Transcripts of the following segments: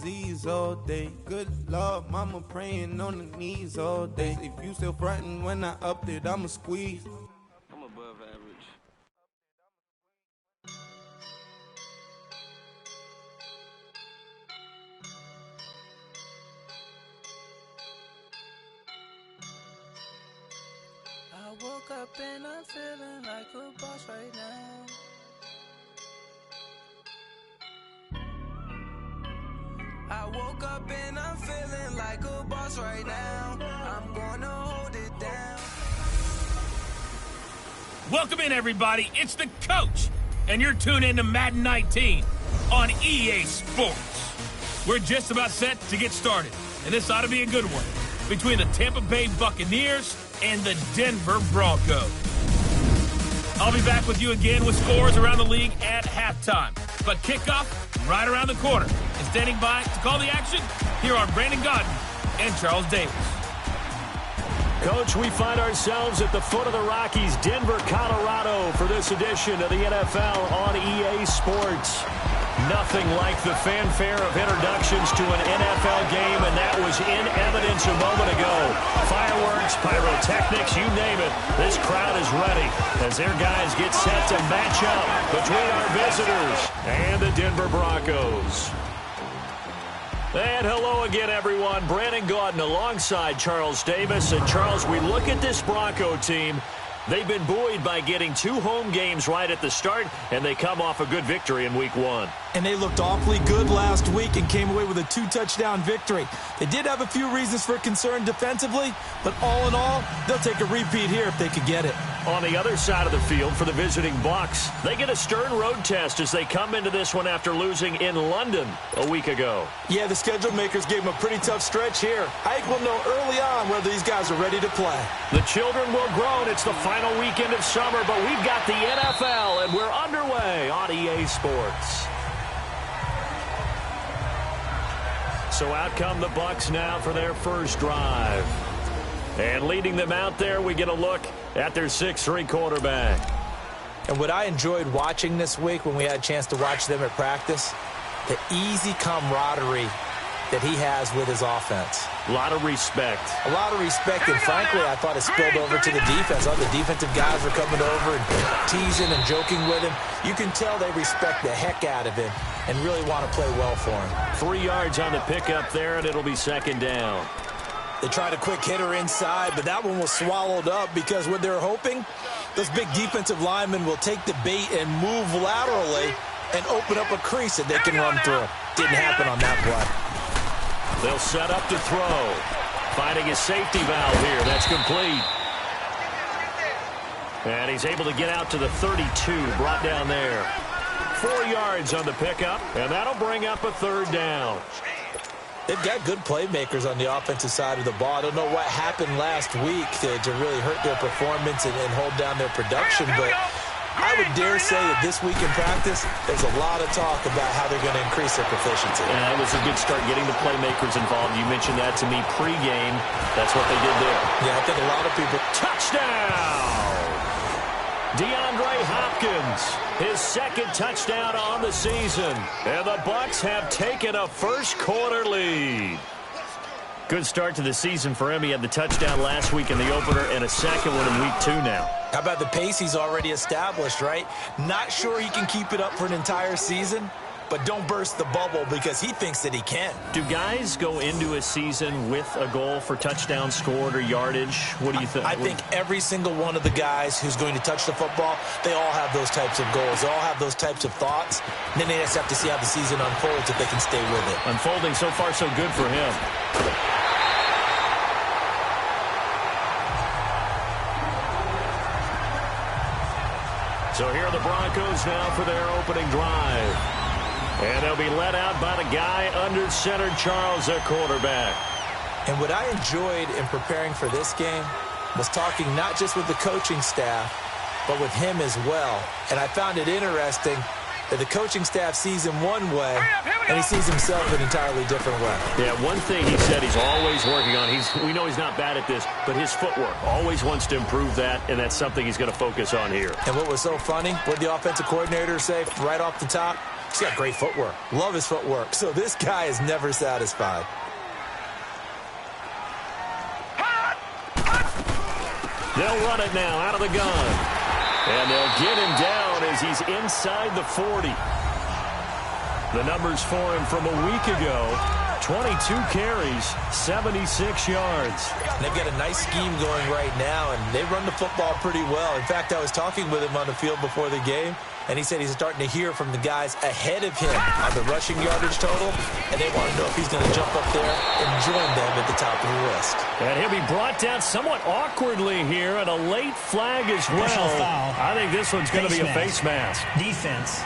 Z's all day. Good Lord, mama praying on the knees all day. If you still frontin' when I upped it, I'ma squeeze. I'm above average. I woke up and I'm feeling like a boss right now. I woke up and I'm feeling like a boss right now. I'm gonna hold it down. Welcome in, everybody. It's the coach, and you're tuned in to Madden 19 on EA Sports. We're just about set to get started, and this ought to be a good one between the Tampa Bay Buccaneers and the Denver Broncos. I'll be back with you again with scores around the league at halftime. But kickoff right around the corner. And standing by to call the action, here are Brandon Godden and Charles Davis. Coach, we find ourselves at the foot of the Rockies, Denver, Colorado, for this edition of the NFL on EA Sports. Nothing like the fanfare of introductions to an NFL game, and that was in evidence a moment ago. Fireworks, pyrotechnics, you name it. This crowd is ready as their guys get set to match up between our visitors and the Denver Broncos. And hello again, everyone. Brandon Gaudin alongside Charles Davis. And Charles, we look at this Bronco team. They've been buoyed by getting 2 home games right at the start, and they come off a good victory in Week 1. And they looked awfully good last week and came away with a 2-touchdown victory. They did have a few reasons for concern defensively, but all in all, they'll take a repeat here if they could get it. On the other side of the field for the visiting Bucs, they get a stern road test as they come into this one after losing in London a week ago. Yeah, the schedule makers gave them a pretty tough stretch here. I think we'll know early on whether these guys are ready to play. The children will groan. It's the final weekend of summer, but we've got the NFL, and we're underway on EA Sports. So out come the Bucs now for their first drive. And leading them out there, we get a look at their 6'3" quarterback. And what I enjoyed watching this week when we had a chance to watch them at practice, the easy camaraderie that he has with his offense. A lot of respect. A lot of respect, and frankly, I thought it spilled over to the defense. All the defensive guys were coming over and teasing and joking with him. You can tell they respect the heck out of him and really want to play well for him. 3 yards on the pickup there, and it'll be second down. They tried a quick hitter inside, but that one was swallowed up because what they're hoping, those big defensive linemen will take the bait and move laterally and open up a crease that they can run through. Didn't happen on that play. They'll set up to throw. Finding a safety valve here. That's complete. And he's able to get out to the 32, brought down there. 4 yards on the pickup, and that'll bring up a third down. They've got good playmakers on the offensive side of the ball. I don't know what happened last week to really hurt their performance and hold down their production, but I would dare say that this week in practice, there's a lot of talk about how they're going to increase their proficiency. And that was a good start, getting the playmakers involved. You mentioned that to me pregame. That's what they did there. Yeah, I think a lot of people. Touchdown! DeAndre Hopkins, his second touchdown on the season. And the Bucs have taken a first-quarter lead. Good start to the season for him. He had the touchdown last week in the opener and a second one in Week 2 now. How about the pace he's already established, right? Not sure he can keep it up for an entire season, but don't burst the bubble because he thinks that he can. Do guys go into a season with a goal for touchdown scored or yardage? What do you think? I think every single one of the guys who's going to touch the football, they all have those types of goals. They all have those types of thoughts. And then they just have to see how the season unfolds if they can stay with it. Unfolding so far so good for him. So here are the Broncos now for their opening drive. And they'll be led out by the guy under center, Charles, their quarterback. And what I enjoyed in preparing for this game was talking not just with the coaching staff, but with him as well. And I found it interesting that the coaching staff sees him one way, and he sees himself an entirely different way. Yeah, one thing he said he's always working on, we know he's not bad at this, but his footwork, always wants to improve that, and that's something he's going to focus on here. And what was so funny, what did the offensive coordinator say right off the top? He's got great footwork. Love his footwork. So this guy is never satisfied. They'll run it now out of the gun. And they'll get him down as he's inside the 40. The numbers for him from a week ago, 22 carries, 76 yards. And they've got a nice scheme going right now, and they run the football pretty well. In fact, I was talking with him on the field before the game, and he said he's starting to hear from the guys ahead of him on the rushing yardage total, and they want to know if he's going to jump up there and join them at the top of the list. And he'll be brought down somewhat awkwardly here, and a late flag as well. Foul. I think this one's going to be a face mask. Defense.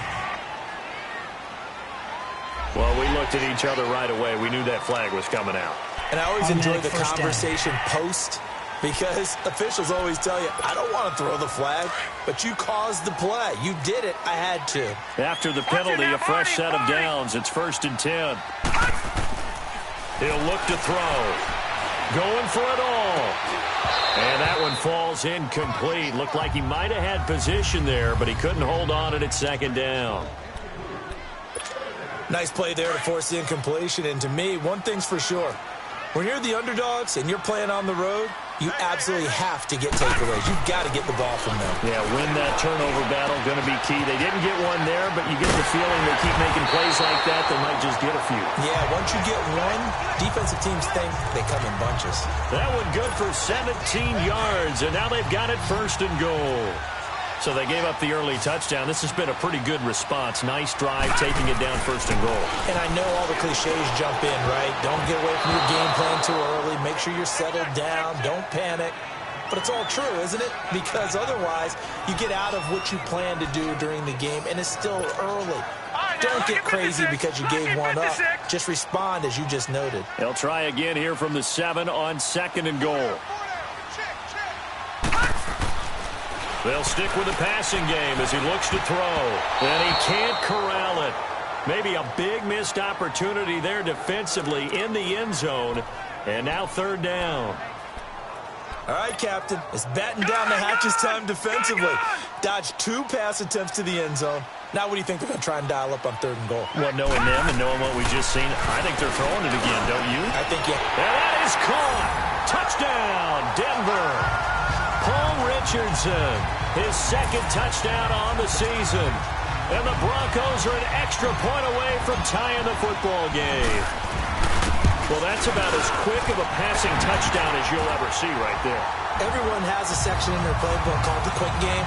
Well, we looked at each other right away. We knew that flag was coming out. And I always enjoy the Automatic first conversation post, because officials always tell you, I don't want to throw the flag, but you caused the play. You did it. I had to. After the penalty, a fresh set of downs. It's 1st and 10. He'll look to throw. Going for it all. And that one falls incomplete. Looked like he might have had position there, but he couldn't hold on at 2nd down. Nice play there to force the incompletion. And to me, one thing's for sure. When you're the underdogs and you're playing on the road, you absolutely have to get takeaways. You've got to get the ball from them. Yeah, win that turnover battle, going to be key. They didn't get one there, but you get the feeling they keep making plays like that, they might just get a few. Yeah, once you get one, defensive teams think they come in bunches. That one good for 17 yards, and now they've got it 1st and goal. So they gave up the early touchdown. This has been a pretty good response. Nice drive, taking it down 1st and goal. And I know all the cliches jump in, right? Don't get away from your game plan too early. Make sure you're settled down. Don't panic. But it's all true, isn't it? Because otherwise, you get out of what you plan to do during the game, and it's still early. Don't get crazy because you gave one up. Just respond as you just noted. They'll try again here from the 7 on 2nd and goal. They'll stick with the passing game as he looks to throw. And he can't corral it. Maybe a big missed opportunity there defensively in the end zone. And now 3rd down. All right, Captain. It's batten down the hatches time defensively. Dodged 2 pass attempts to the end zone. Now what do you think they're going to try and dial up on 3rd and goal? Well, knowing them and knowing what we just seen, I think they're throwing it again, don't you? I think, yeah. And that is caught. Touchdown, Denver. Paul Richardson, his 2nd touchdown on the season. And the Broncos are an extra point away from tying the football game. Well, that's about as quick of a passing touchdown as you'll ever see right there. Everyone has a section in their playbook called the quick game.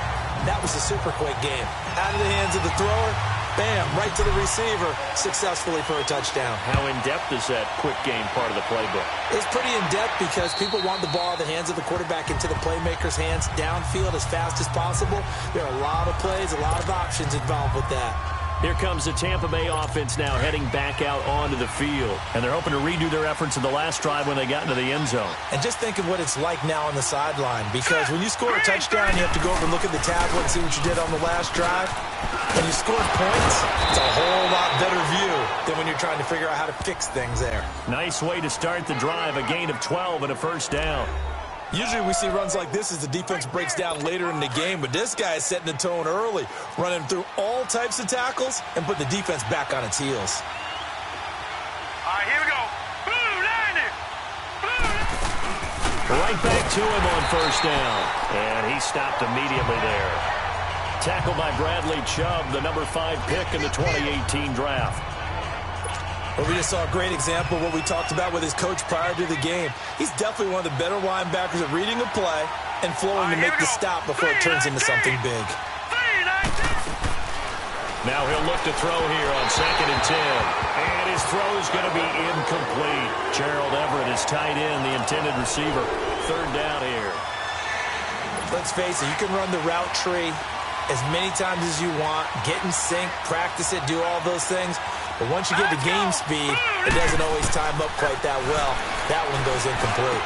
That was a super quick game. Out of the hands of the thrower, bam, right to the receiver, successfully for a touchdown. How in-depth is that quick game part of the playbook? It's pretty in-depth because people want the ball in the hands of the quarterback into the playmaker's hands downfield as fast as possible. There are a lot of plays, a lot of options involved with that. Here comes the Tampa Bay offense now heading back out onto the field. And they're hoping to redo their efforts in the last drive when they got into the end zone. And just think of what it's like now on the sideline, because when you score a touchdown, you have to go over and look at the tablet and see what you did on the last drive. When you score points, it's a whole lot better view than when you're trying to figure out how to fix things there. Nice way to start the drive, a gain of 12 and a 1st down. Usually we see runs like this as the defense breaks down later in the game, but this guy is setting the tone early, running through all types of tackles and put the defense back on its heels. All right, here we go. Boom, landed. Right back to him on 1st down. And he stopped immediately there. Tackled by Bradley Chubb, the number 5 pick in the 2018 draft. But we just saw a great example of what we talked about with his coach prior to the game. He's definitely one of the better linebackers at reading a play and flowing to make the stop before it turns into something big. Now he'll look to throw here on 2nd and 10. And his throw is going to be incomplete. Gerald Everett is tight end, the intended receiver. 3rd down here. Let's face it, you can run the route tree as many times as you want, get in sync, practice it, do all those things. But once you get to game speed, it doesn't always time up quite that well. That one goes incomplete.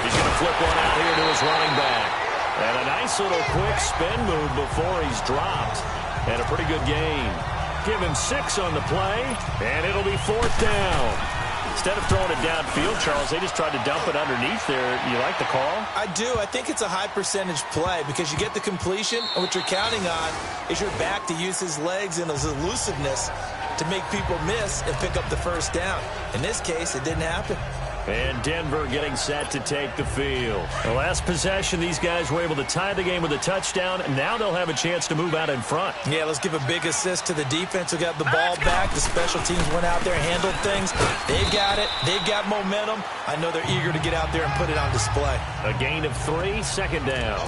He's going to flip one out here to his running back. And a nice little quick spin move before he's dropped. And a pretty good gain. Give him 6 on the play, and it'll be 4th down. Instead of throwing it downfield, Charles, they just tried to dump it underneath there. You like the call? I do. I think it's a high percentage play because you get the completion, and what you're counting on is your back to use his legs and his elusiveness to make people miss and pick up the first down. In this case, it didn't happen. And Denver getting set to take the field. The last possession, these guys were able to tie the game with a touchdown, and now they'll have a chance to move out in front. Yeah, let's give a big assist to the defense who got the ball back. The special teams went out there and handled things. They've got it. They've got momentum. I know they're eager to get out there and put it on display. A gain of 3, second down.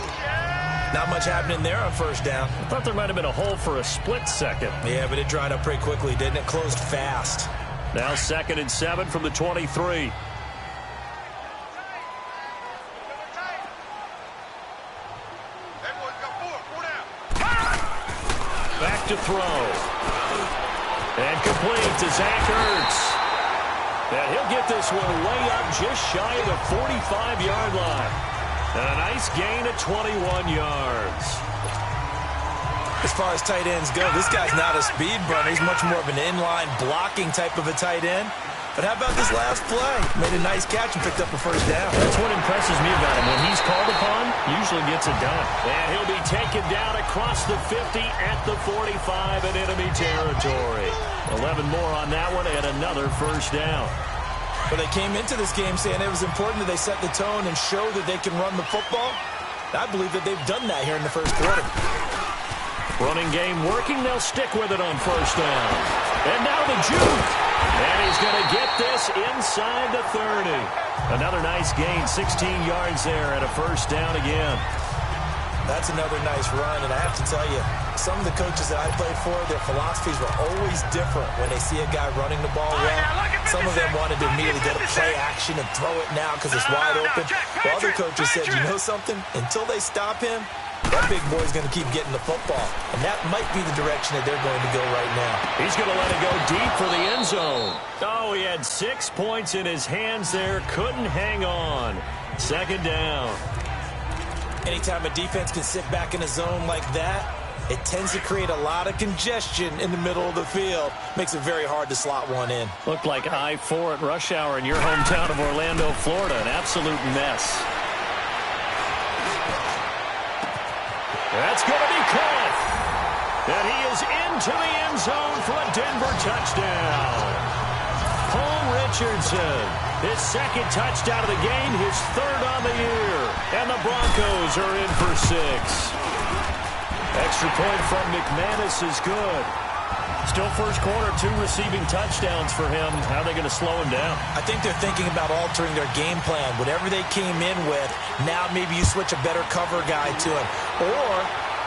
Not much happening there on first down. I thought there might have been a hole for a split second. Yeah, but it dried up pretty quickly, didn't it? Closed fast. Now 2nd and 7 from the 23. Back to throw. And complete to Zach Ertz. And he'll get this one way up just shy of the 45-yard line. And a nice gain of 21 yards. As far as tight ends go, this guy's not a speed burner. He's much more of an inline blocking type of a tight end. But how about this last play? Made a nice catch and picked up a first down. That's what impresses me about him. When he's called upon, usually gets it done. And he'll be taken down across the 50 at the 45 in enemy territory. 11 more on that one and another first down. But they came into this game saying it was important that they set the tone and show that they can run the football. I believe that they've done that here in the first quarter. Running game working. They'll stick with it on first down. And now the juke. And he's going to get this inside the 30. Another nice gain, 16 yards there and a first down again. That's another nice run, and I have to tell you, some of the coaches that I played for, their philosophies were always different when they see a guy running the ball well. Some of them wanted to immediately go to play action and throw it now because it's wide open. While other coaches said, you know something? Until they stop him, that big boy's going to keep getting the football. And that might be the direction that they're going to go right now. He's going to let it go deep for the end zone. Oh, he had 6 points in his hands there. Couldn't hang on. Second down. Anytime a defense can sit back in a zone like that, it tends to create a lot of congestion in the middle of the field. Makes it very hard to slot one in. Looked like I-4 at rush hour in your hometown of Orlando, Florida. An absolute mess. That's going to be caught. And he is into the end zone for a Denver touchdown. Paul Richardson, his 2nd touchdown of the game, his 3rd on the year. And the Broncos are in for 6. Extra point from McManus is good. Still first quarter, 2 receiving touchdowns for him. How are they going to slow him down? I think they're thinking about altering their game plan. Whatever they came in with, now maybe you switch a better cover guy to him. Or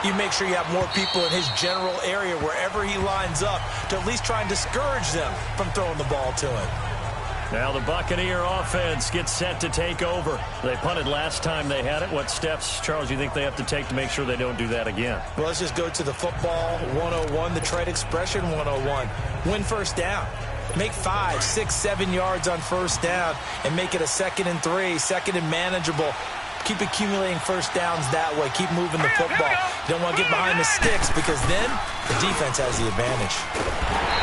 you make sure you have more people in his general area wherever he lines up to at least try and discourage them from throwing the ball to him. Now the Buccaneer offense gets set to take over. They punted last time they had it. What steps, Charles, do you think they have to take to make sure they don't do that again? Well, let's just go to the football 101, the trade expression 101. Win first down. Make 5, 6, 7 yards on first down and make it a 2nd and 3, 2nd and manageable. Keep accumulating first downs that way. Keep moving the football. You don't want to get behind the sticks because then the defense has the advantage.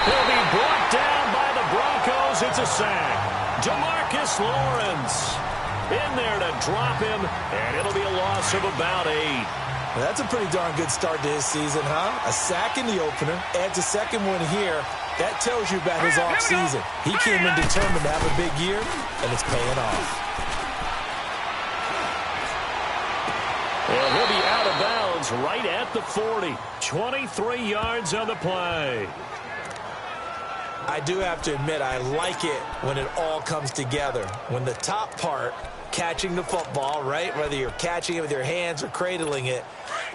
He'll be brought down by the Broncos. It's a sack. DeMarcus Lawrence in there to drop him, and it'll be a loss of about 8. Well, that's a pretty darn good start to his season, huh? A sack in the opener, adds a 2nd one here. That tells you about his offseason. He came in determined to have a big year, and it's paying off. And he'll be out of bounds right at the 40. 23 yards on the play. I do have to admit, I like it when it all comes together. When the top part, catching the football, right, whether you're catching it with your hands or cradling it,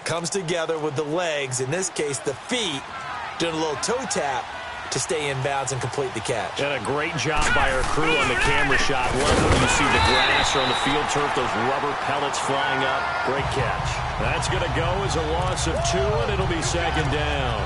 comes together with the legs, in this case the feet, doing a little toe tap to stay in bounds and complete the catch. And a great job by our crew on the camera shot. Love when you see the grass or on the field turf, those rubber pellets flying up. Great catch. That's going to go as a loss of 2, and it'll be 2nd down.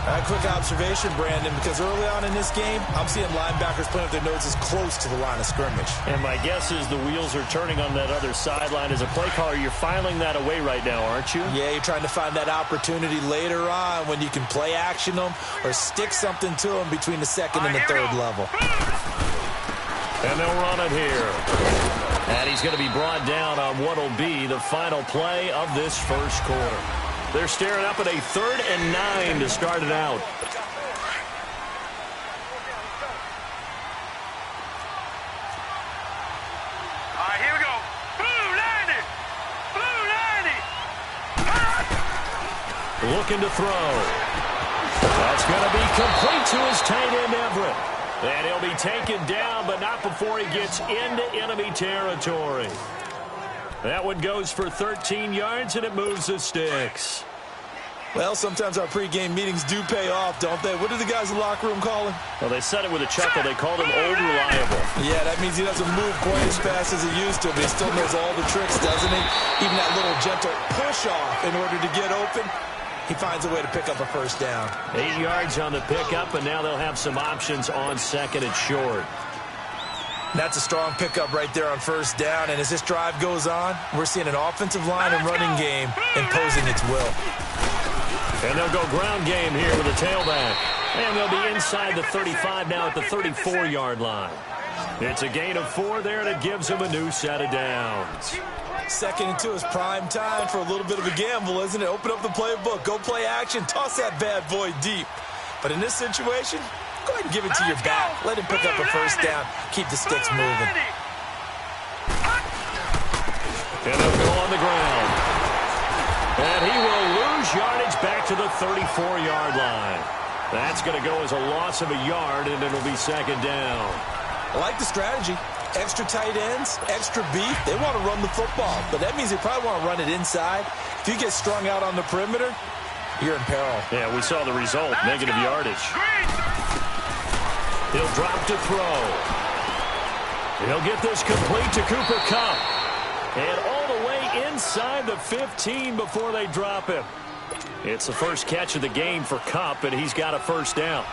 A quick observation, Brandon, because early on in this game, I'm seeing linebackers playing with their noses close to the line of scrimmage. And my guess is the wheels are turning on that other sideline. As a play caller, you're filing that away right now, aren't you? Yeah, you're trying to find that opportunity later on when you can play action them or stick something to them between the 2nd and the 3rd level. And they'll run it here. And he's going to be brought down on what will be the final play of this first quarter. They're staring up at a 3rd and 9 to start it out. All right, here we go. Blue 90. Blue 90. Looking to throw. That's going to be complete to his tight end, Everett. And he'll be taken down, but not before he gets into enemy territory. That one goes for 13 yards, and it moves the sticks. Well, sometimes our pregame meetings do pay off, don't they? What do the guys in the locker room call him? Well, they said it with a chuckle. They called him Old Reliable. Yeah, that means he doesn't move quite as fast as he used to, but he still knows all the tricks, doesn't he? Even that little gentle push-off in order to get open. He finds a way to pick up a first down. 8 yards on the pickup, and now they'll have some options on 2nd and short. That's a strong pickup right there on first down, and as this drive goes on, we're seeing an offensive line and running game imposing its will. And they'll go ground game here with a tailback. And they'll be inside the 35 now at the 34-yard line. It's a gain of 4 there, and it gives them a new set of downs. 2nd and 2 is prime time for a little bit of a gamble, isn't it? Open up the playbook, go play action, toss that bad boy deep. But in this situation, go ahead and give it to your back. Let him pick up a first down. Keep the sticks moving. And they'll go on the ground. And he will lose yardage back to the 34-yard line. That's going to go as a loss of a yard, and it'll be 2nd down. I like the strategy. Extra tight ends, extra beef. They want to run the football, but that means they probably want to run it inside. If you get strung out on the perimeter, you're in peril. Yeah, we saw the result, negative yardage. He'll drop to throw. He'll get this complete to Cooper Kupp. And all the way inside the 15 before they drop him. It's the first catch of the game for Kupp, and he's got a first down.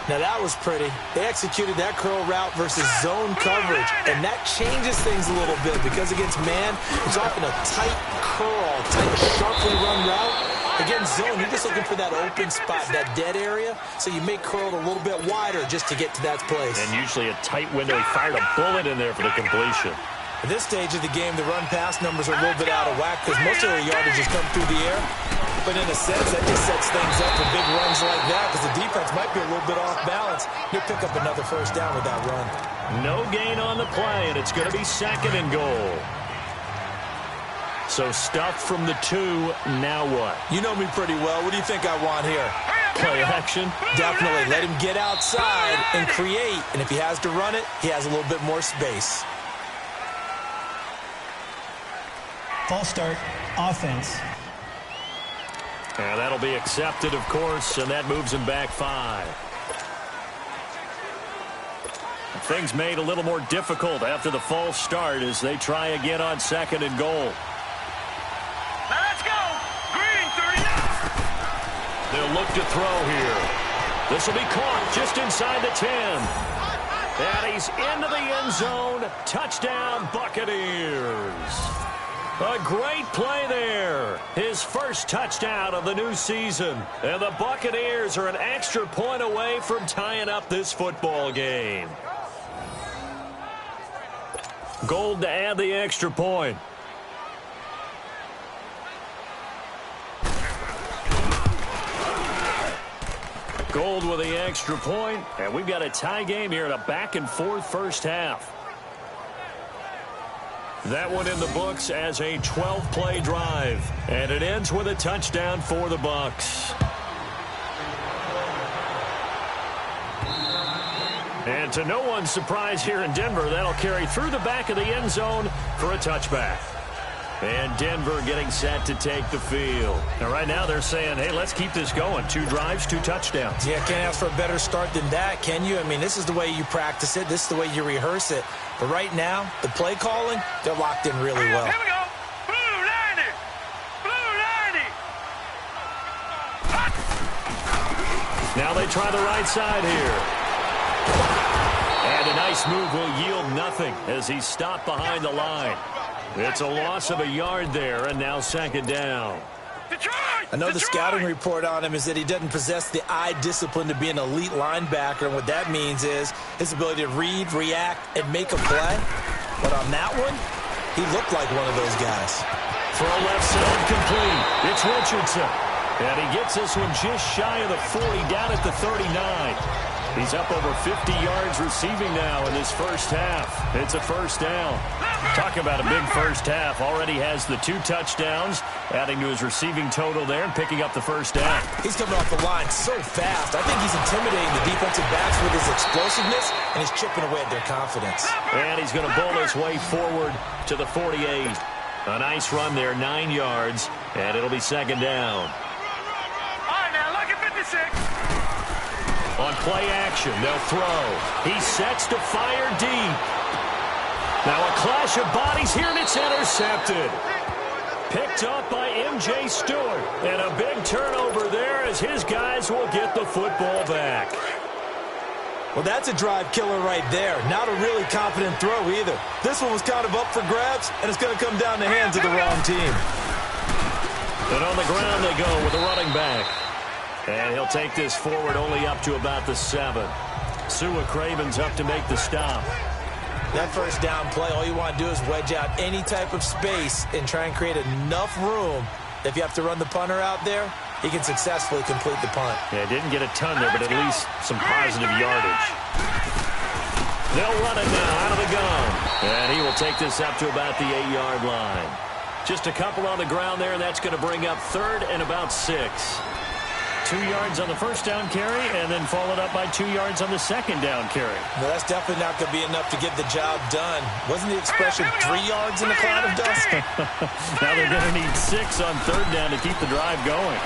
Now that was pretty. They executed that curl route versus zone coverage, and that changes things a little bit because against man, it's often a tight curl, tight, sharply run route. Against zone, you're just looking for that open spot, that dead area, so you may curl it a little bit wider just to get to that place. And usually a tight window. He fired a bullet in there for the completion. At this stage of the game, the run-pass numbers are a little bit out of whack because most of their yardage has come through the air. But in a sense, that just sets things up for big runs like that because the defense might be a little bit off balance. He'll pick up another first down with that run. No gain on the play, and it's going to be 2nd and goal. So stuffed from the 2, now what? You know me pretty well. What do you think I want here? Play action? Definitely. Let him get outside and create. And if he has to run it, he has a little bit more space. False start, offense. And that'll be accepted, of course, and that moves him back 5. Things made a little more difficult after the false start as they try again on 2nd and goal. Now let's go. Green 39. They'll look to throw here. This will be caught just inside the 10. And he's into the end zone. Touchdown, Buccaneers. A great play there. His first touchdown of the new season. And the Buccaneers are an extra point away from tying up this football game. Gold to add the extra point. Gold with the extra point. And we've got a tie game here in a back-and-forth first half. That one in the books as a 12-play drive. And it ends with a touchdown for the Bucs. And to no one's surprise here in Denver, that'll carry through the back of the end zone for a touchback. And Denver getting set to take the field. Now, right now they're saying, hey, let's keep this going. 2 drives, 2 touchdowns. Yeah, can't ask for a better start than that, can you? I mean, this is the way you practice it. This is the way you rehearse it. But right now, the play calling, they're locked in really well. Here we go. Blue 90. Blue 90. Now they try the right side here. And a nice move will yield nothing as he's stopped behind the line. It's a loss of a yard there, and now 2nd down. Detroit! I know the scouting report on him is that he doesn't possess the eye discipline to be an elite linebacker, and what that means is his ability to read, react, and make a play. But on that one, he looked like one of those guys. Throw left side complete. It's Richardson. And he gets this one just shy of the 40, down at the 39. He's up over 50 yards receiving now in this first half. It's a first down. Talk about a big first half. Already has the 2 touchdowns, adding to his receiving total there and picking up the first down. He's coming off the line so fast. I think he's intimidating the defensive backs with his explosiveness, and he's chipping away at their confidence. And he's going to bowl his way forward to the 48. A nice run there, 9 yards, and it'll be second down. All right, now, look at 56. On play action, they'll throw. He sets to fire deep. Now a clash of bodies here, and it's intercepted. Picked up by M.J. Stewart. And a big turnover there as his guys will get the football back. Well, that's a drive killer right there. Not a really confident throw either. This one was kind of up for grabs, and it's going to come down the hands of the wrong team. And on the ground they go with a running back. And he'll take this forward only up to about the 7. Sua Craven's up to make the stop. That first down play, all you want to do is wedge out any type of space and try and create enough room. If you have to run the punter out there, he can successfully complete the punt. Yeah, didn't get a ton there, but at least some positive yardage. They'll run it now out of the gun. And he will take this up to about the 8-yard line. Just a couple on the ground there, and that's going to bring up 3rd and about 6. 2 yards on the first down carry, and then followed up by 2 yards on the second down carry. No, that's definitely not going to be enough to get the job done. Wasn't the expression 3 yards in a cloud of dust? Now they're going to need 6 on 3rd down to keep the drive going.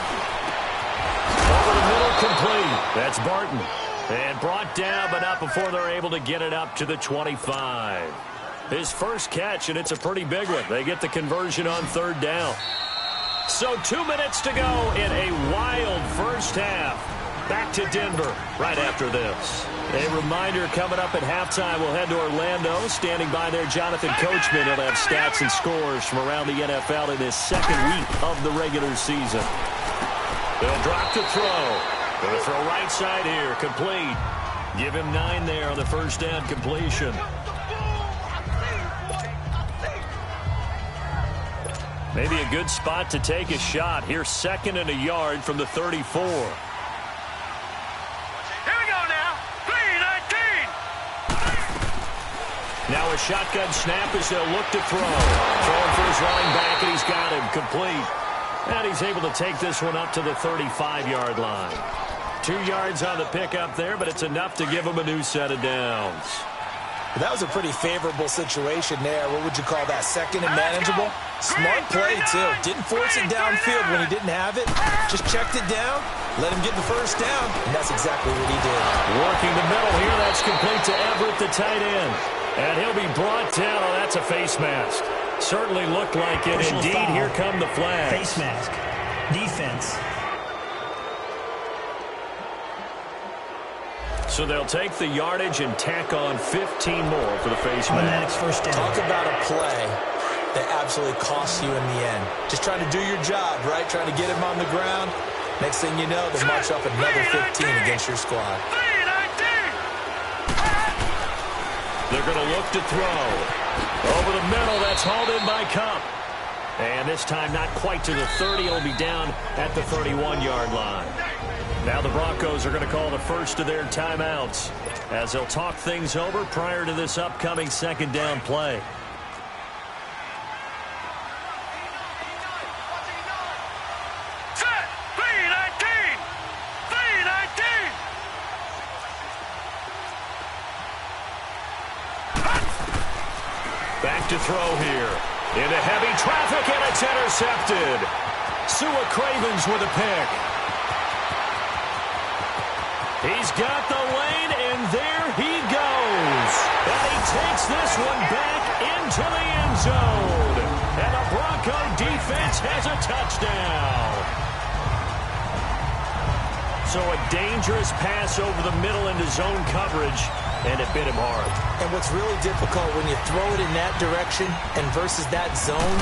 Over the middle, complete. That's Barton. And brought down, but not before they're able to get it up to the 25. His first catch, and it's a pretty big one. They get the conversion on 3rd down. So 2 minutes to go in a wild first half. Back to Denver right after this. A reminder coming up at halftime, we'll head to Orlando. Standing by there, Jonathan Coachman. He'll have stats and scores from around the NFL in this second week of the regular season. They'll drop to throw. Going to throw right side here, complete. Give him 9 there on the first down completion. Maybe a good spot to take a shot. Here's 2nd and a yard from the 34. Here we go now. 3-19. Now a shotgun snap as they'll look to throw. Throwing for his running back, and he's got him complete. And he's able to take this one up to the 35-yard line. 2 yards on the pickup there, but it's enough to give him a new set of downs. That was a pretty favorable situation there. What would you call that? 2nd and manageable? Smart play, too. Didn't force it downfield when he didn't have it. Just checked it down, let him get the first down, and that's exactly what he did. Working the middle here. That's complete to Everett, the tight end. And he'll be brought down. Oh, that's a face mask. Certainly looked like it. Personal Indeed, foul. here come the flags. Face mask. Defense. So they'll take the yardage and tack on 15 more for the face mask. Automatic first down. Talk about a play that absolutely costs you in the end. Just trying to do your job, right? Trying to get him on the ground. Next thing you know, they march up another 15 against your squad. 3-19. They're going to look to throw. Over the middle, that's hauled in by Cup. And this time not quite to the 30. It'll be down at the 31-yard line. Now the Broncos are going to call the first of their timeouts as they'll talk things over prior to this upcoming second down play. Set. 3-19. 3-19. Back to throw here. Into heavy traffic, and it's intercepted. Sua Cravens with a pick. He's got the lane, and there he goes. And he takes this one back into the end zone. And the Bronco defense has a touchdown. So a dangerous pass over the middle into zone coverage. and it bit him hard. And what's really difficult when you throw it in that direction and versus that zone,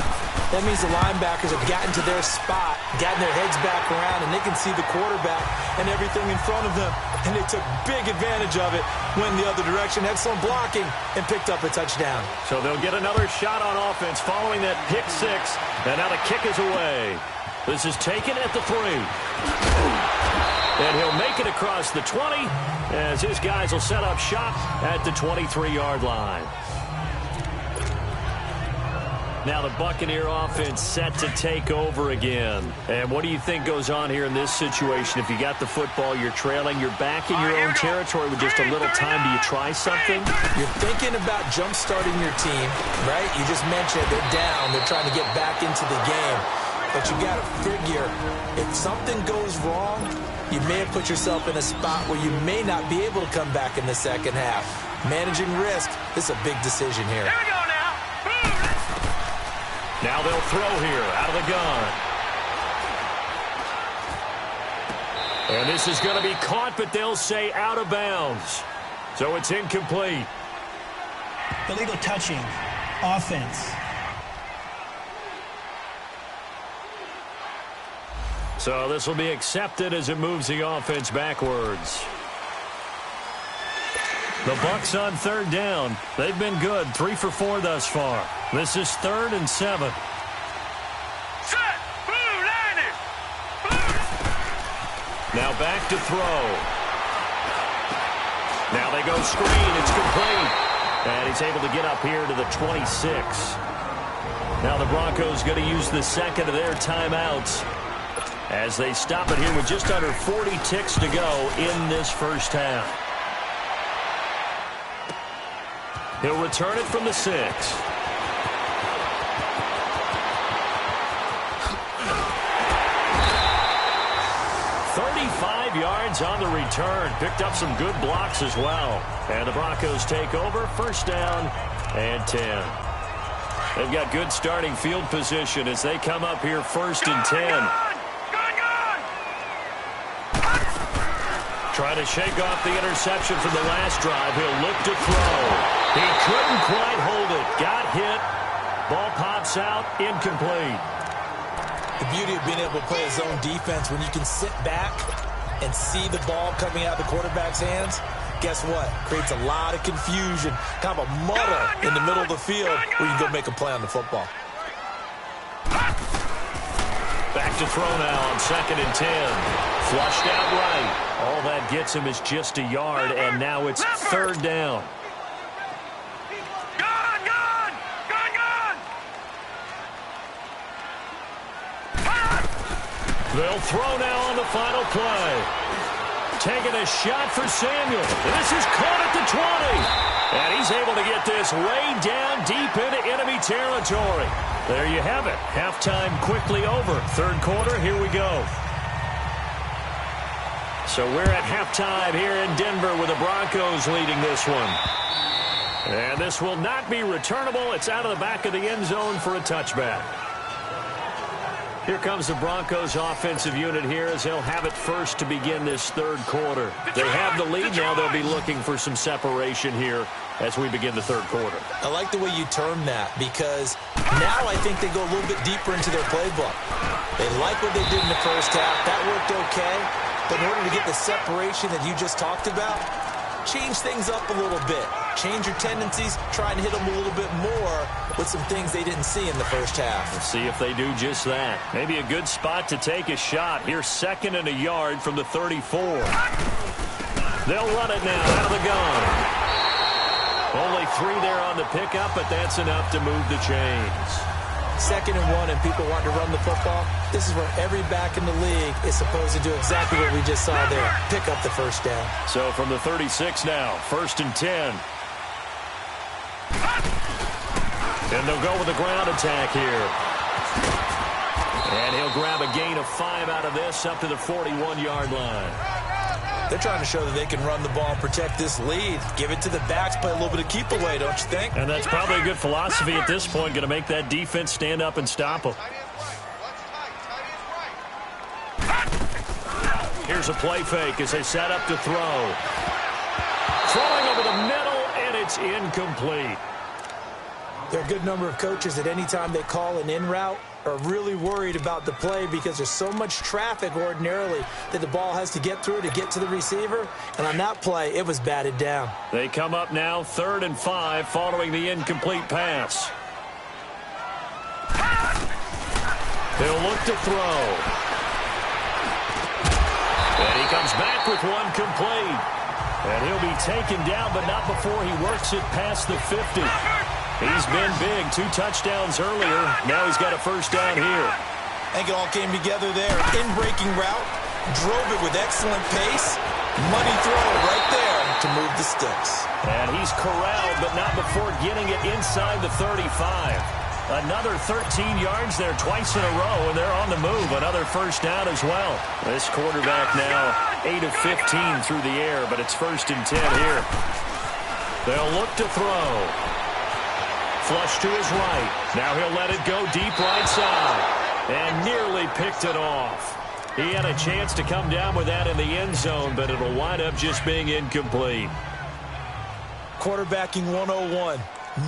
that means the linebackers have gotten to their spot, gotten their heads back around, and they can see the quarterback and everything in front of them. And they took big advantage of it, went the other direction, had some blocking, and picked up a touchdown. So they'll get another shot on offense following that pick six, and now the kick is away. This is taken at the 3. And he'll make it across the 20 as his guys will set up shop at the 23-yard line. Now the Buccaneer offense set to take over again. And what do you think goes on here in this situation? If you got the football, you're trailing, you're back in your own territory with just a little time. Do you try something? You're thinking about jump-starting your team, right? You just mentioned they're down. They're trying to get back into the game. But you got to figure, if something goes wrong, you may have put yourself in a spot where you may not be able to come back in the second half. Managing risk is a big decision here. Here we go now. Now they'll throw here out of the gun. And this is going to be caught, but they'll say out of bounds. So it's incomplete. Illegal touching. Offense. So this will be accepted as it moves the offense backwards. The Bucs on third down. They've been good, 3 for 4 thus far. This is 3rd and 7. Set. Blue, 90. Blue. Now back to throw. Now they go screen. It's complete. And he's able to get up here to the 26. Now the Broncos going to use the second of their timeouts as they stop it here with just under 40 ticks to go in this first half. He'll return it from the 6. 35 yards on the return. Picked up some good blocks as well. And the Broncos take over. First down and 10. They've got good starting field position as they come up here 1st and 10. Trying to shake off the interception from the last drive. He'll look to throw. He couldn't quite hold it. Got hit. Ball pops out. Incomplete. The beauty of being able to play a zone defense when you can sit back and see the ball coming out of the quarterback's hands, guess what? Creates a lot of confusion, kind of a muddle in the middle of the field where you can go make a play on the football. Back to throw now on 2nd and 10. Flushed out right. All that gets him is just a yard, and now it's 3rd down. They'll throw now on the final play. Taking a shot for Samuel. This is caught at the 20. And he's able to get this way down deep into enemy territory. There you have it. Halftime quickly over. 3rd quarter, here we go. So we're at halftime here in Denver with the Broncos leading this one. And this will not be returnable. It's out of the back of the end zone for a touchback. Here comes the Broncos offensive unit here as they'll have it first to begin this 3rd quarter. They have the lead. Now they'll be looking for some separation here as we begin the 3rd quarter. I like the way you term that because now I think they go a little bit deeper into their playbook. They like what they did in the first half. That worked okay. But in order to get the separation that you just talked about, change things up a little bit. Change your tendencies, try and hit them a little bit more with some things they didn't see in the first half. Let's see if they do just that. Maybe a good spot to take a shot. Here's 2nd and a yard from the 34. They'll run it now out of the gun. Only 3 there on the pickup, but that's enough to move the chains. 2nd and 1 and people want to run the football. This is where every back in the league is supposed to do exactly what we just saw there. Pick up the first down. So from the 36 now, 1st and 10. And they'll go with a ground attack here. And he'll grab a gain of 5 out of this up to the 41-yard line. They're trying to show that they can run the ball, protect this lead. Give it to the backs, play a little bit of keep away, don't you think? And that's probably a good philosophy at this point, going to make that defense stand up and stop them. Here's a play fake as they set up to throw. Throwing over the middle, and it's incomplete. There are a good number of coaches at any time they call an in route are really worried about the play because there's so much traffic ordinarily that the ball has to get through to get to the receiver. And on that play, it was batted down. They come up now 3rd and 5 following the incomplete pass. He'll look to throw. And he comes back with one complete. And he'll be taken down, but not before he works it past the 50. He's been big. 2 touchdowns earlier. Now he's got a first down here. I think it all came together there. In-breaking route. Drove it with excellent pace. Money throw right there to move the sticks. And he's corralled, but not before getting it inside the 35. Another 13 yards there twice in a row, and they're on the move. Another first down as well. This quarterback now 8 of 15 through the air, but it's 1st and 10 here. They'll look to throw. Flush to his right. Now he'll let it go deep right side. And nearly picked it off. He had a chance to come down with that in the end zone, but it'll wind up just being incomplete. Quarterbacking 101.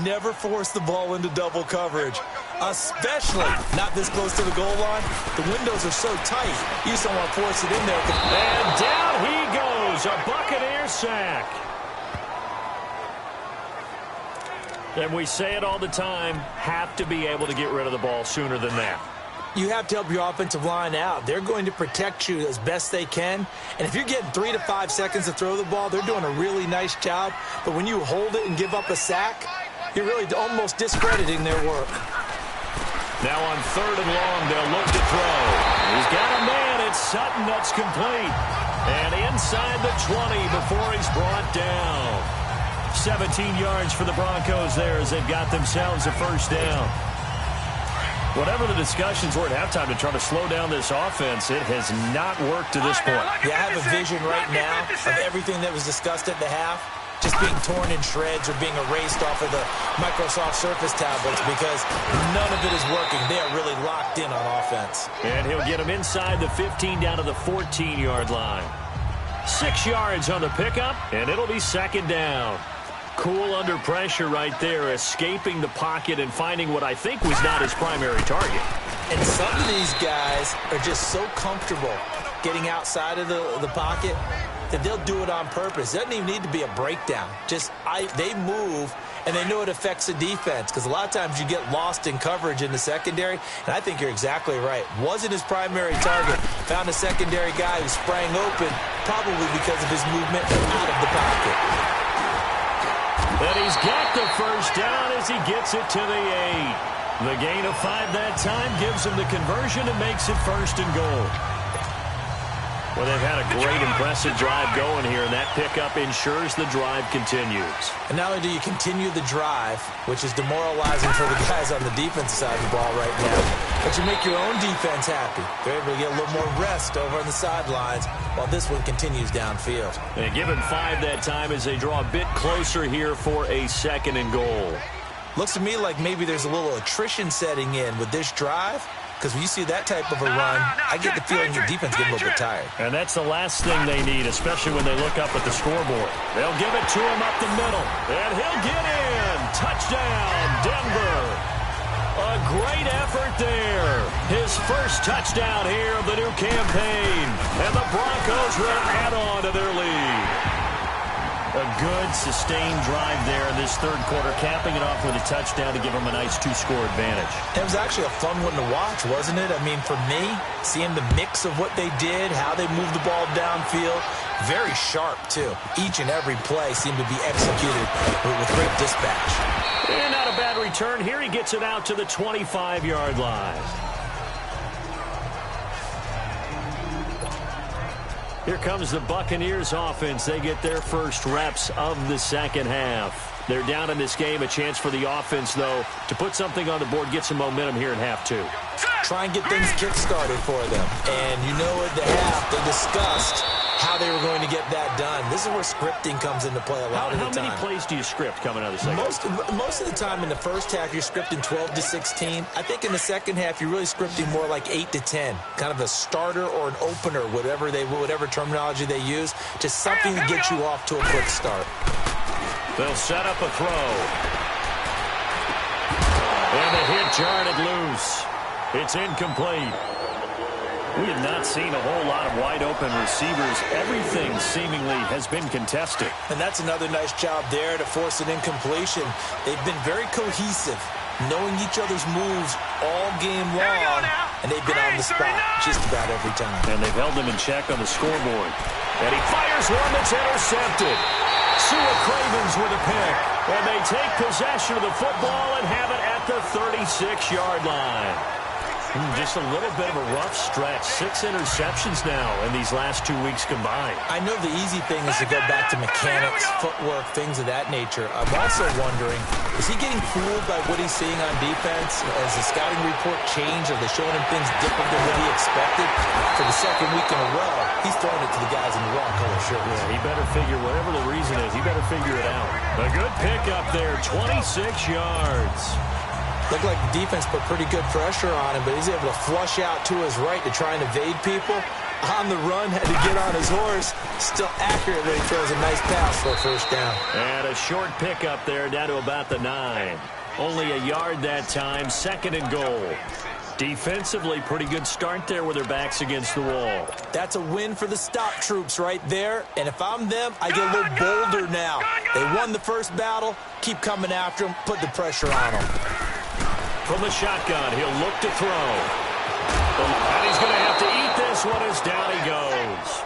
Never force the ball into double coverage. Especially not this close to the goal line. The windows are so tight. You just don't want to force it in there. And down he goes. A Buccaneer sack. And we say it all the time, have to be able to get rid of the ball sooner than that. You have to help your offensive line out. They're going to protect you as best they can. And if you're getting 3 to 5 seconds to throw the ball, they're doing a really nice job. But when you hold it and give up a sack, you're really almost discrediting their work. Now on 3rd and long, they'll look to throw. He's got a man. It's Sutton that's complete. And inside the 20 before he's brought down. 17 yards for the Broncos there as they've got themselves a first down. Whatever the discussions were at halftime to try to slow down this offense, it has not worked to this point. Yeah, I have a vision right now of everything that was discussed at the half just being torn in shreds or being erased off of the Microsoft Surface tablets because none of it is working. They are really locked in on offense. And he'll get them inside the 15 down to the 14-yard line. 6 yards on the pickup, and it'll be 2nd down. Cool under pressure right there, escaping the pocket and finding what I think was not his primary target. And some of these guys are just so comfortable getting outside of the pocket that they'll do it on purpose. It doesn't even need to be a breakdown. They move, and they know it affects the defense because a lot of times you get lost in coverage in the secondary, and I think you're exactly right. Wasn't his primary target. Found a secondary guy who sprang open, probably because of his movement out of the pocket. And he's got the first down as he gets it to the 8. The gain of 5 that time gives him the conversion and makes it 1st and goal. Well, they've had a great, impressive drive going here, and that pickup ensures the drive continues. And not only do you continue the drive, which is demoralizing for the guys on the defensive side of the ball right now, but you make your own defense happy. They're able to get a little more rest over on the sidelines while this one continues downfield. And give him 5 that time as they draw a bit closer here for a 2nd and goal. Looks to me like maybe there's a little attrition setting in with this drive. Because when you see that type of a run, I get the feeling your defense gets a little bit tired. And that's the last thing they need, especially when they look up at the scoreboard. They'll give it to him up the middle. And he'll get in. Touchdown, Denver. A great effort there. His first touchdown here of the new campaign. And the Broncos will add on to their lead. A good, sustained drive there in this 3rd quarter, capping it off with a touchdown to give them a nice 2-score advantage. It was actually a fun one to watch, wasn't it? I mean, for me, seeing the mix of what they did, how they moved the ball downfield, very sharp, too. Each and every play seemed to be executed with great dispatch. And not a bad return here. He gets it out to the 25-yard line. Here comes the Buccaneers offense. They get their first reps of the 2nd half. They're down in this game. A chance for the offense, though, to put something on the board, get some momentum here in half 2. Try and get things kick-started for them. And you know at the half, they discussed how they were going to get that done. This is where scripting comes into play a lot of the time. How many plays do you script coming out of the second? Most of the time in the first half, you're scripting 12 to 16. I think in the second half, you're really scripting more like 8 to 10. Kind of a starter or an opener, whatever terminology they use. Just something to get you off to a quick start. They'll set up a throw. And the hit jarred it loose. It's incomplete. We have not seen a whole lot of wide-open receivers. Everything seemingly has been contested. And that's another nice job there to force an incompletion. They've been very cohesive, knowing each other's moves all game long, and they've been on the spot just about every time. And they've held them in check on the scoreboard. And he fires one that's intercepted. Sua Cravens with a pick. And they take possession of the football and have it at the 36-yard line. Just a little bit of a rough stretch. 6 interceptions now in these last 2 weeks combined. I know the easy thing is to go back to mechanics, footwork, things of that nature. I'm also wondering, is he getting fooled by what he's seeing on defense? Has the scouting report changed? Are they showing him things different than what he expected? For the second week in a row, he's throwing it to the guys in the wrong color shirts. Yeah, he better figure, whatever the reason is, he better figure it out. A good pickup there, 26 yards. Looked like the defense put pretty good pressure on him, but he's able to flush out to his right to try and evade people. On the run, had to get on his horse. Still accurately throws a nice pass for a first down. And a short pickup there down to about the 9. Only a yard that time, 2nd and goal. Defensively, pretty good start there with their backs against the wall. That's a win for the stop troops right there. And if I'm them, I get a little bolder now. They won the first battle. Keep coming after them. Put the pressure on them. From the shotgun, he'll look to throw. And he's going to have to eat this one as down he goes.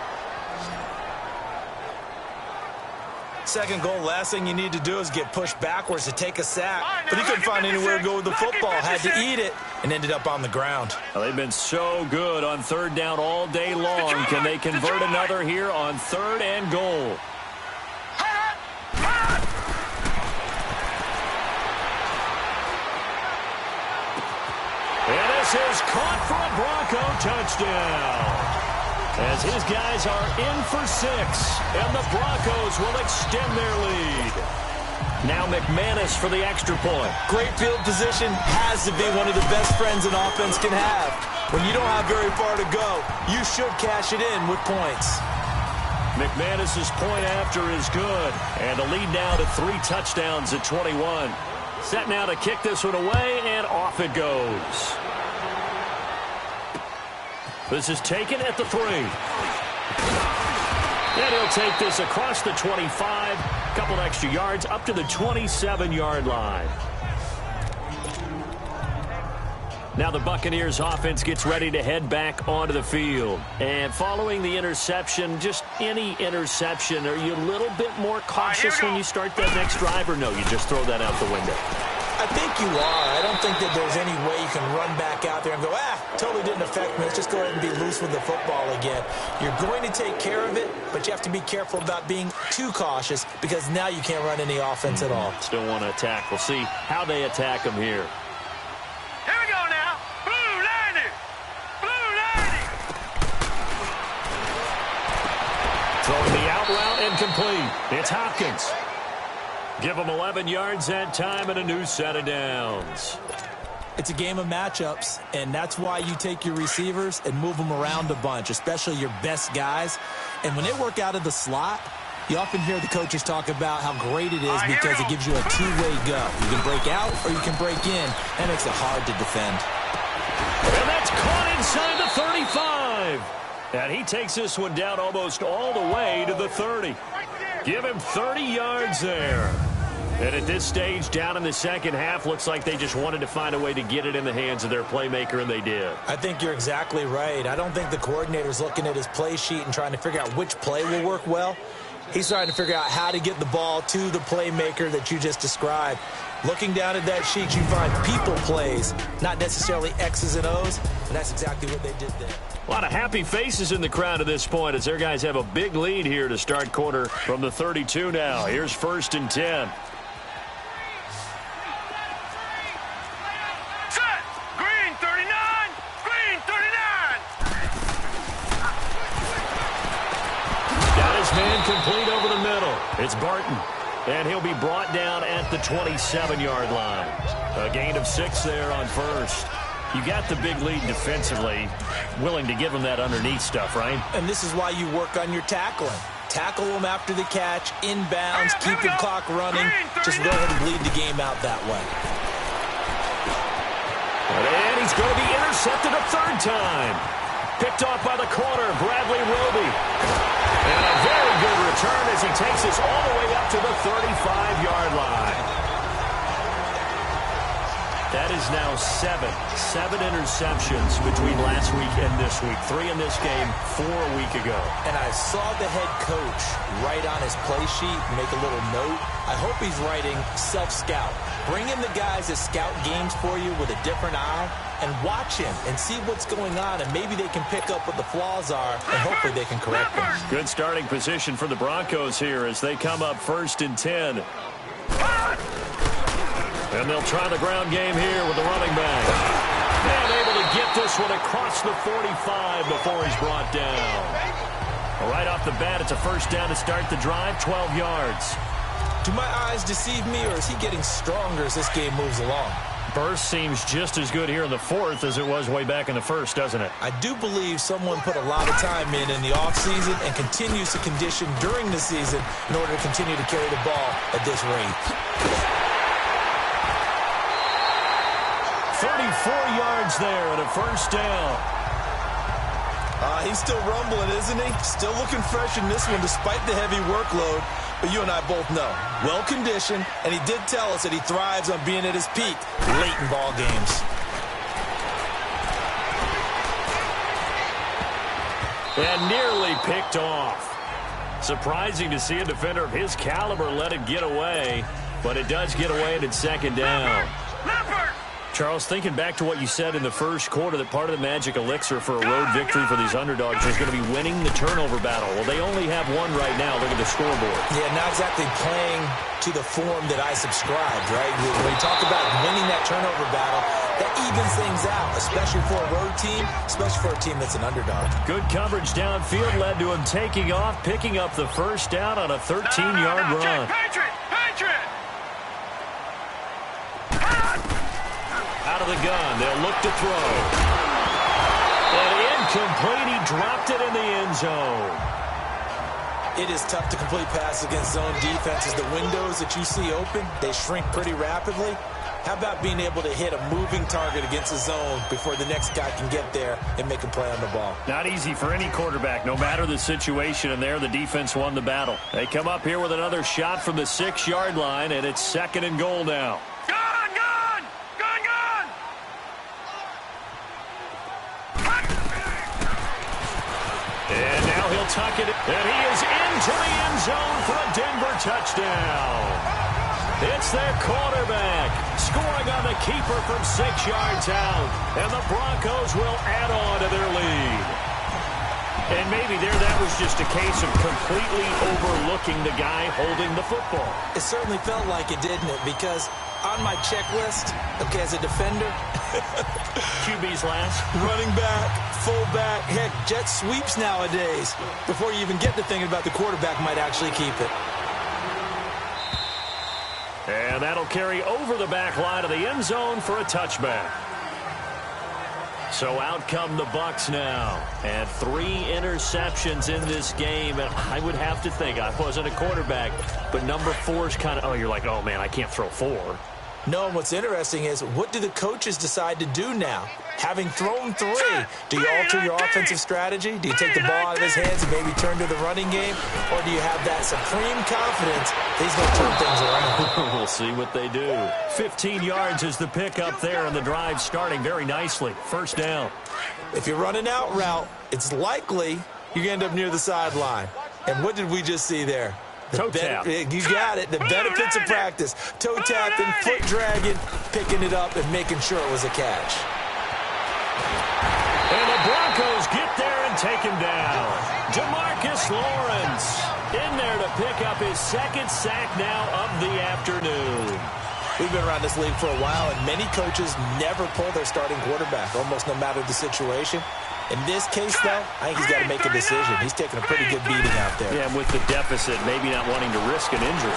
Second goal, last thing you need to do is get pushed backwards to take a sack. But he couldn't find anywhere to go with the football. Had to eat it and ended up on the ground. Well, they've been so good on 3rd down all day long. Can they convert another here on 3rd and goal? And this is caught for a Bronco touchdown. As his guys are in for 6, and the Broncos will extend their lead. Now McManus for the extra point. Great field position has to be one of the best friends an offense can have. When you don't have very far to go, you should cash it in with points. McManus's point after is good, and the lead now to 3 touchdowns at 21. Set now to kick this one away, and off it goes. This is taken at the 3. And he'll take this across the 25. Couple extra yards up to the 27-yard line. Now the Buccaneers offense gets ready to head back onto the field. And following the interception, just any interception, are you a little bit more cautious when you start that next drive, or no, you just throw that out the window? I think you are. I don't think that there's any way you can run back out there and go, totally didn't affect me. Let's just go ahead and be loose with the football again. You're going to take care of it, but you have to be careful about being too cautious because now you can't run any offense at all. Still want to attack. We'll see how they attack them here. Here we go now. Blue 90. Blue 90. Throwing the out route incomplete. It's Hopkins. Give them 11 yards that time and a new set of downs. It's a game of matchups, and that's why you take your receivers and move them around a bunch, especially your best guys. And when they work out of the slot, you often hear the coaches talk about how great it is because it gives you a two-way go. You can break out or you can break in. That makes it hard to defend. And that's caught inside the 35. And he takes this one down almost all the way to the 30. Give him 30 yards there. And at this stage, down in the second half, looks like they just wanted to find a way to get it in the hands of their playmaker, and they did. I think you're exactly right. I don't think the coordinator's looking at his play sheet and trying to figure out which play will work well. He's trying to figure out how to get the ball to the playmaker that you just described. Looking down at that sheet, you find people plays, not necessarily X's and O's, and that's exactly what they did there. A lot of happy faces in the crowd at this point as their guys have a big lead here to start quarter from the 32 now. Here's 1st and 10. Set. Green 39. Green 39. And he'll be brought down at the 27-yard line. A gain of 6 there on first. You got the big lead defensively, willing to give them that underneath stuff, right? And this is why you work on your tackling. Tackle them after the catch, inbounds, keep the clock running. Just go ahead and bleed the game out that way. And he's going to be intercepted a third time. Picked off by the corner, Bradley Roby. And a very good return as he takes us all the way up to the 35-yard line. That is now 7 interceptions between last week and this week. 3 in this game, 4 a week ago. And I saw the head coach write on his play sheet, make a little note. I hope he's writing self-scout. Bring in the guys that scout games for you with a different eye and watch him and see what's going on, and maybe they can pick up what the flaws are, and hopefully they can correct them. Good starting position for the Broncos here as they come up 1st and 10. And they'll try the ground game here with the running back. And able to get this one across the 45 before he's brought down. Well, right off the bat, it's a first down to start the drive, 12 yards. Do my eyes deceive me, or is he getting stronger as this game moves along? Burst seems just as good here in the 4th as it was way back in the 1st, doesn't it? I do believe someone put a lot of time in the offseason and continues to condition during the season in order to continue to carry the ball at this rate. 34 yards there and a first down. He's still rumbling, isn't he? Still looking fresh in this one despite the heavy workload. But you and I both know, well-conditioned, and he did tell us that he thrives on being at his peak late in ball games. And nearly picked off. Surprising to see a defender of his caliber let it get away, but it does get away and it's second down. Charles, thinking back to what you said in the first quarter, that part of the magic elixir for a road victory for these underdogs is going to be winning the turnover battle. Well, they only have one right now. Look at the scoreboard. Yeah, not exactly playing to the form that I subscribed, right? When you talk about winning that turnover battle, that evens things out, especially for a road team, especially for a team that's an underdog. Good coverage downfield led to him taking off, picking up the first down on a 13-yard run. Patriot! Out of the gun, they'll look to throw. And incomplete, he dropped it in the end zone. It is tough to complete passes against zone defenses. The windows that you see open, they shrink pretty rapidly. How about being able to hit a moving target against a zone before the next guy can get there and make a play on the ball? Not easy for any quarterback, no matter the situation, and there the defense won the battle. They come up here with another shot from the 6-yard line, and it's 2nd and goal now. And now he'll tuck it, and he is into the end zone for a Denver touchdown. It's their quarterback scoring on the keeper from 6 yards out, and the Broncos will add on to their lead. And maybe that was just a case of completely overlooking the guy holding the football. It certainly felt like it, didn't it? Because on my checklist, okay, as a defender, QB's last. Running back, fullback, heck, jet sweeps nowadays. Before you even get to thinking about the quarterback might actually keep it. And that'll carry over the back line of the end zone for a touchback. So out come the Bucs now. And 3 interceptions in this game. And I would have to think, I wasn't a quarterback, but number 4 is kind of, you're like, oh, man, I can't throw 4. No, and what's interesting is, what do the coaches decide to do now? Having thrown 3, do you alter your offensive strategy? Do you take the ball out of his hands and maybe turn to the running game? Or do you have that supreme confidence that he's going to turn things around? We'll see what they do. 15 yards is the pickup there, and the drive starting very nicely. First down. If you're running out route, it's likely you're going to end up near the sideline. And what did we just see there? Toe tap. You got it. The benefits of practice. Toe tapping, foot dragging, picking it up, and making sure it was a catch. And the Broncos get there and take him down. Demarcus Lawrence in there to pick up his 2nd sack now of the afternoon. We've been around this league for a while, and many coaches never pull their starting quarterback, almost no matter the situation. In this case, though, I think he's got to make a decision. He's taking a pretty good beating out there. Yeah, and with the deficit, maybe not wanting to risk an injury.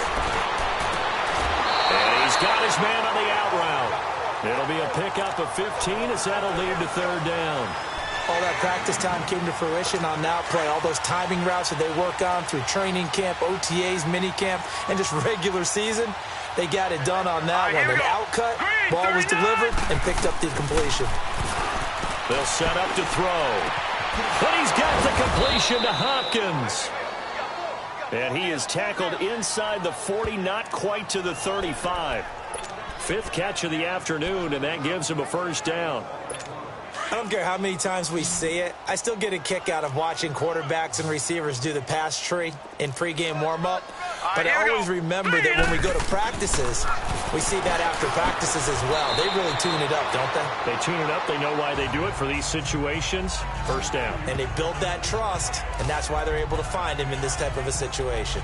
got his man on the out route. It'll be a pickup of 15 as that'll lead to third down. All that practice time came to fruition on that play. All those timing routes that they work on through training camp, OTAs, minicamp, and just regular season, they got it done on that one. An outcut, ball was delivered, and picked up the completion. They'll set up to throw. But he's got the completion to Hopkins. And he is tackled inside the 40, not quite to the 35. Fifth catch of the afternoon, and that gives him a first down. I don't care how many times we see it. I still get a kick out of watching quarterbacks and receivers do the pass tree in pregame warm-up. But I always remember that when we go to practices, we see that after practices as well. They really tune it up, don't they? They tune it up. They know why they do it for these situations. First down. And they build that trust, and that's why they're able to find him in this type of a situation.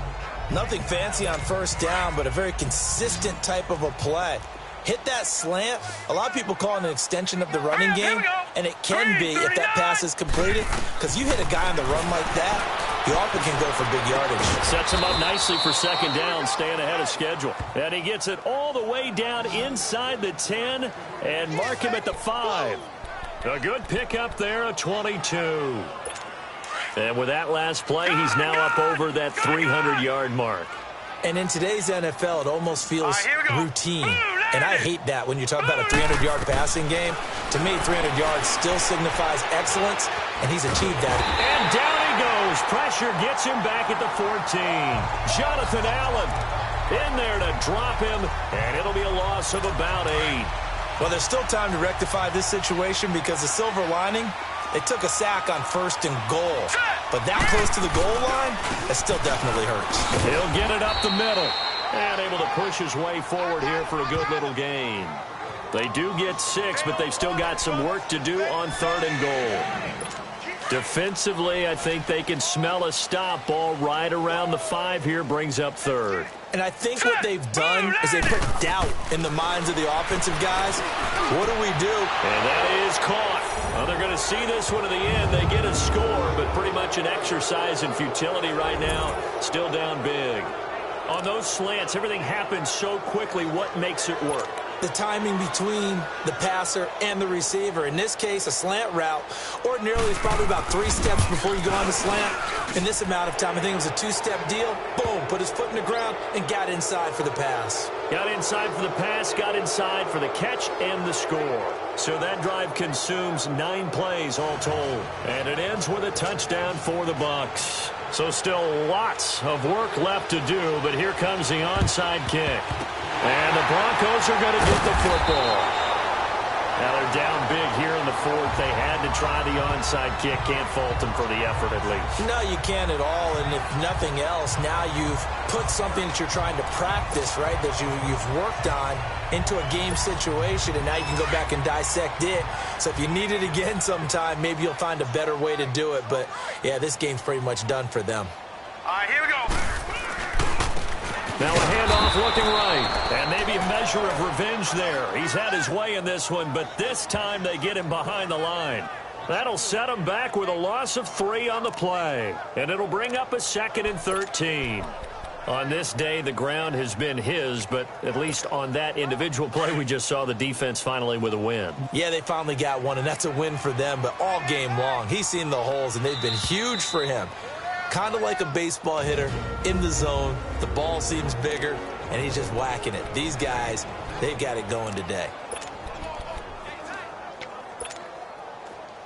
Nothing fancy on first down, but a very consistent type of a play. Hit that slant. A lot of people call it an extension of the running game, and it can be if that pass is completed, because you hit a guy on the run like that, he often can go for big yardage. Sets him up nicely for second down, staying ahead of schedule. And he gets it all the way down inside the 10 and mark him at the 5. A good pickup there, a 22. And with that last play, he's now up over that 300-yard mark. And in today's NFL, it almost feels routine. And I hate that when you talk about a 300-yard passing game. To me, 300 yards still signifies excellence, and he's achieved that. And down he goes. Pressure gets him back at the 14. Jonathan Allen in there to drop him, and it'll be a loss of about 8. Well, there's still time to rectify this situation because the silver lining, they took a sack on 1st and goal. But that close to the goal line, that still definitely hurts. He'll get it up the middle. And able to push his way forward here for a good little gain. They do get 6, but they've still got some work to do on 3rd and goal. Defensively, I think they can smell a stop. Ball right around the 5 here, brings up 3rd. And I think what they've done is they put doubt in the minds of the offensive guys. What do we do? And that is caught. Well, they're going to see this one to the end. They get a score, but pretty much an exercise in futility right now. Still down big. On those slants, everything happens so quickly. What makes it work? The timing between the passer and the receiver. In this case, a slant route. Ordinarily, it's probably about 3 steps before you go on the slant. In this amount of time, I think it was a 2-step deal. Boom, put his foot in the ground and got inside for the pass. Got inside for the pass, got inside for the catch and the score. So that drive consumes 9 plays all told. And it ends with a touchdown for the Bucs. So still lots of work left to do, but here comes the onside kick. And the Broncos are going to get the football. Now they're down big here in the 4th. They had to try the onside kick. Can't fault them for the effort at least. No, you can't at all. And if nothing else, now you've put something that you're trying to practice, right, that you've worked on into a game situation, and now you can go back and dissect it. So if you need it again sometime, maybe you'll find a better way to do it. But, yeah, this game's pretty much done for them. All right, here we go. Now a handoff looking right. And maybe a measure of revenge there. He's had his way in this one, but this time they get him behind the line. That'll set him back with a loss of 3 on the play. And it'll bring up a 2nd and 13. On this day, the ground has been his, but at least on that individual play, we just saw the defense finally with a win. Yeah, they finally got one, and that's a win for them. But all game long, he's seen the holes, and they've been huge for him. Kind of like a baseball hitter in the zone. The ball seems bigger, and he's just whacking it. These guys, they've got it going today.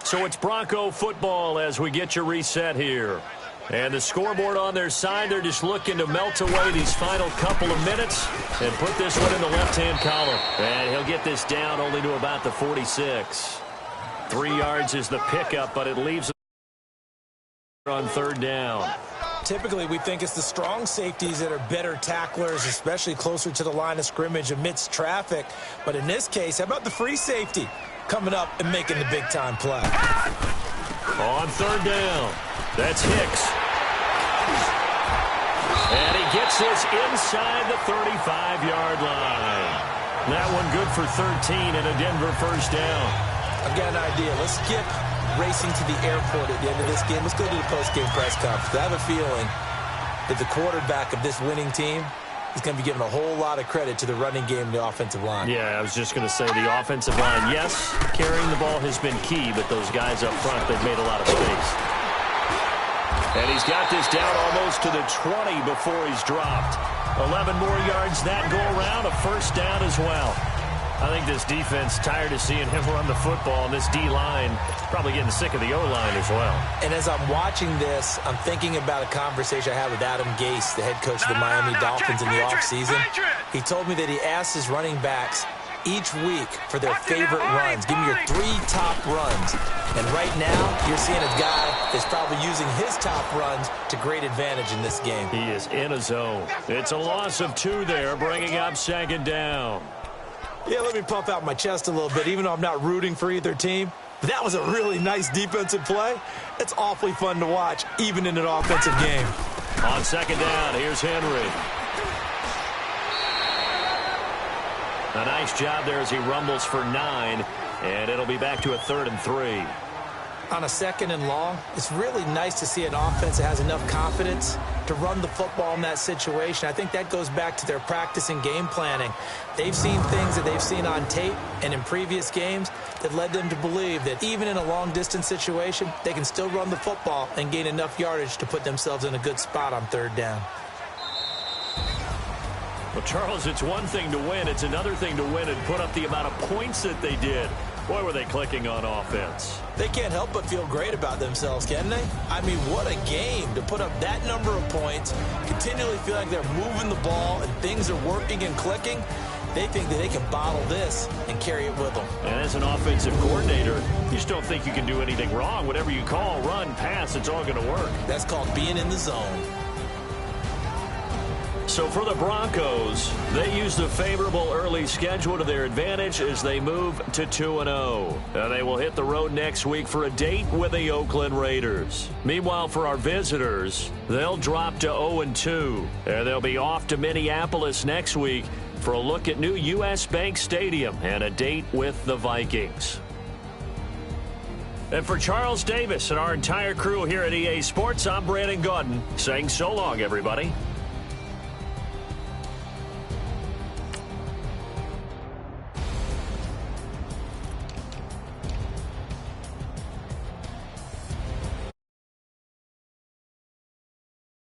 So it's Bronco football as we get you reset here. And the scoreboard on their side, they're just looking to melt away these final couple of minutes and put this one in the left-hand column. And he'll get this down only to about the 46. 3 yards is the pickup, but it leaves on 3rd down. Typically, we think it's the strong safeties that are better tacklers, especially closer to the line of scrimmage amidst traffic. But in this case, how about the free safety coming up and making the big-time play? On 3rd down, that's Hicks. And he gets this inside the 35-yard line. That one good for 13 and a Denver first down. I've got an idea. Let's skip racing to the airport at the end of this game. Let's go to the post-game press conference. I have a feeling that the quarterback of this winning team he's going to be giving a whole lot of credit to the running game and the offensive line. Yeah, I was just going to say the offensive line, yes, carrying the ball has been key, but those guys up front, they've made a lot of space. And he's got this down almost to the 20 before he's dropped. 11 more yards that go around, a first down as well. I think this defense tired of seeing him run the football, and this D-line probably getting sick of the O-line as well. And as I'm watching this, I'm thinking about a conversation I had with Adam Gase, the head coach of the Miami Dolphins in the offseason. He told me that he asked his running backs each week for their favorite runs. Give me your 3 top runs. And right now, you're seeing a guy that's probably using his top runs to great advantage in this game. He is in a zone. It's a loss of 2 there, bringing up second down. Yeah, let me pump out my chest a little bit, even though I'm not rooting for either team. But that was a really nice defensive play. It's awfully fun to watch, even in an offensive game. On second down, here's Henry. A nice job there as he rumbles for 9, and it'll be back to a 3rd and 3. On a 2nd and long, it's really nice to see an offense that has enough confidence to run the football in that situation. I think that goes back to their practice and game planning. They've seen things that they've seen on tape and in previous games that led them to believe that even in a long-distance situation, they can still run the football and gain enough yardage to put themselves in a good spot on 3rd down. Well, Charles, it's one thing to win. It's another thing to win and put up the amount of points that they did. Boy, were they clicking on offense. They can't help but feel great about themselves, can they? I mean, what a game to put up that number of points, continually feel like they're moving the ball and things are working and clicking. They think that they can bottle this and carry it with them. And as an offensive coordinator, you just don't think you can do anything wrong. Whatever you call, run, pass, it's all going to work. That's called being in the zone. So for the Broncos, they use the favorable early schedule to their advantage as they move to 2-0. And they will hit the road next week for a date with the Oakland Raiders. Meanwhile, for our visitors, they'll drop to 0-2. And they'll be off to Minneapolis next week for a look at new U.S. Bank Stadium and a date with the Vikings. And for Charles Davis and our entire crew here at EA Sports, I'm Brandon Gaudin saying so long, everybody.